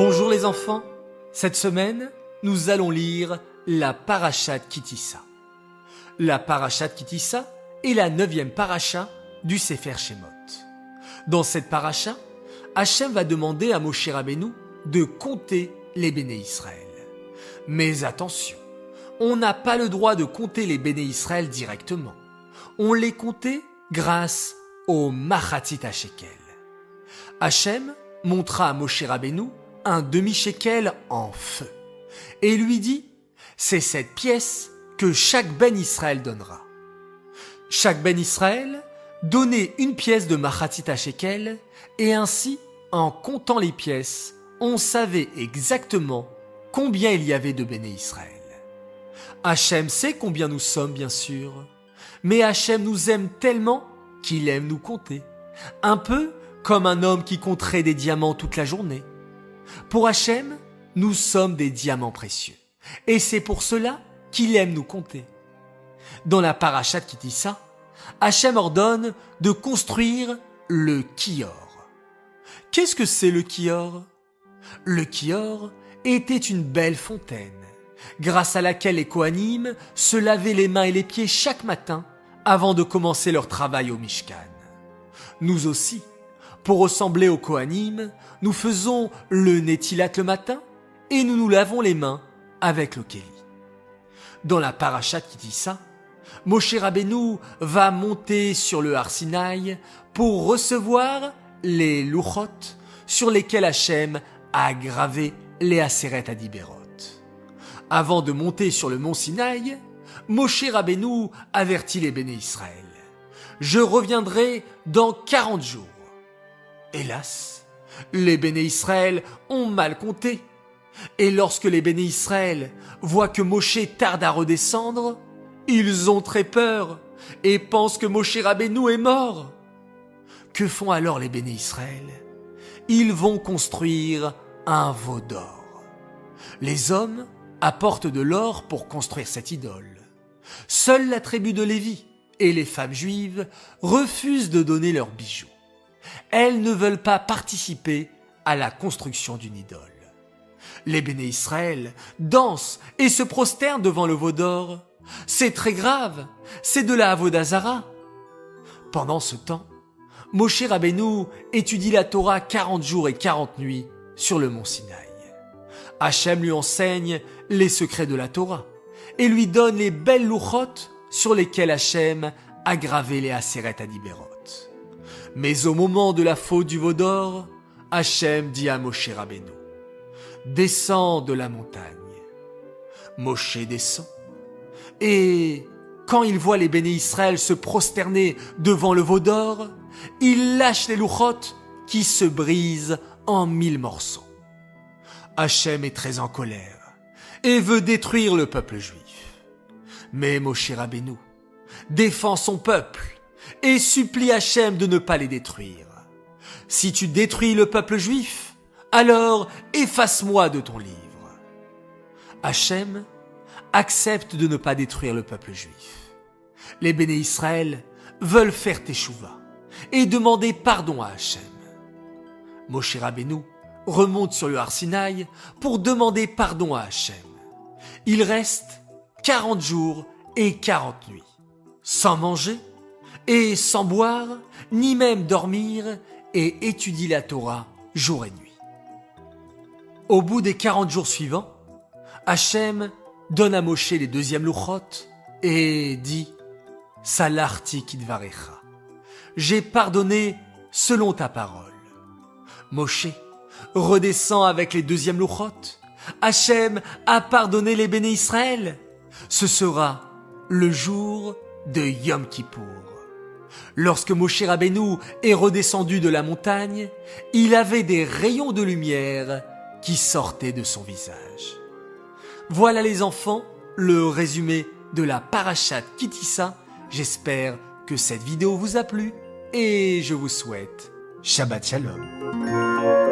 Bonjour les enfants, cette semaine, nous allons lire la Parashat Ki-Tissa. La Parashat Ki-Tissa est la 9e paracha du Sefer Shemot. Dans cette paracha, Hachem va demander à Moshe Rabbeinu de compter les béné Israël. Mais attention, on n'a pas le droit de compter les béné Israël directement. On les comptait grâce au Machatzit HaShekel. Hachem montra à Moshe Rabbeinu un demi-shekel en feu et lui dit « C'est cette pièce que chaque ben Israël donnera. » Chaque ben Israël donnait une pièce de Machatzit HaShekel et ainsi, en comptant les pièces, on savait exactement combien il y avait de béné Israël. Hachem sait combien nous sommes, bien sûr, mais Hachem nous aime tellement qu'il aime nous compter, un peu comme un homme qui compterait des diamants toute la journée. Pour Hachem, nous sommes des diamants précieux, et c'est pour cela qu'il aime nous compter. Dans la Parashat Ki-Tissa, Hachem ordonne de construire le Kior. Qu'est-ce que c'est le Kior ? Le Kior était une belle fontaine, grâce à laquelle les Kohanim se lavaient les mains et les pieds chaque matin avant de commencer leur travail au Mishkan. Nous aussi, pour ressembler aux Kohanim, nous faisons le Netilat le matin et nous nous lavons les mains avec le Kéli. Dans la Parashat Ki-Tissa, Moshe Rabbeinu va monter sur le Har Sinaï pour recevoir les Luchot sur lesquels Hachem a gravé les Aseret Adiberot. Avant de monter sur le mont Sinaï, Moshe Rabbeinu avertit les béné Israël. « Je reviendrai dans 40 jours. » Hélas, les béné Israël ont mal compté. Et lorsque les béné Israël voient que Moshe tarde à redescendre, ils ont très peur et pensent que Moshe Rabbeinu est mort. Que font alors les béné Israël ? Ils vont construire un veau d'or. Les hommes apportent de l'or pour construire cette idole. Seule la tribu de Lévi et les femmes juives refusent de donner leurs bijoux. Elles ne veulent pas participer à la construction d'une idole. Les béné Israël dansent et se prosternent devant le veau d'or. C'est très grave, c'est de la Avodah Zara. Pendant ce temps, Moshe Rabbeinu étudie la Torah 40 jours et 40 nuits sur le mont Sinaï. Hachem lui enseigne les secrets de la Torah et lui donne les belles louchot sur lesquelles Hachem a gravé les Aseret Adiberot. Mais au moment de la faute du veau d'or, Hachem dit à Moshe Rabbeinu « Descends de la montagne. » Moshe descend et quand il voit les béné Israël se prosterner devant le veau d'or, il lâche les louchot qui se brisent en 1000 morceaux. Hachem est très en colère et veut détruire le peuple juif. Mais Moshe Rabbeinu défend son peuple et supplie Hachem de ne pas les détruire. « Si tu détruis le peuple juif, alors efface-moi de ton livre. » Hachem accepte de ne pas détruire le peuple juif. Les béné Israël veulent faire teshuva et demander pardon à Hachem. Moshe Rabbeinu remonte sur le Har Sinaï pour demander pardon à Hachem. Il reste 40 jours et 40 nuits, sans manger et sans boire, ni même dormir, et étudie la Torah jour et nuit. Au bout des 40 jours suivants, Hachem donne à Moshe les deuxièmes louchot et dit « Salarti kidvarecha » « J'ai pardonné selon ta parole. » Moshe redescend avec les deuxièmes louchot. Hachem a pardonné les béné Israël. Ce sera le jour de Yom Kippour. Lorsque Moshe Rabbeinu est redescendu de la montagne, il avait des rayons de lumière qui sortaient de son visage. Voilà les enfants, le résumé de la Parashat Ki-Tissa. J'espère que cette vidéo vous a plu et je vous souhaite Shabbat Shalom.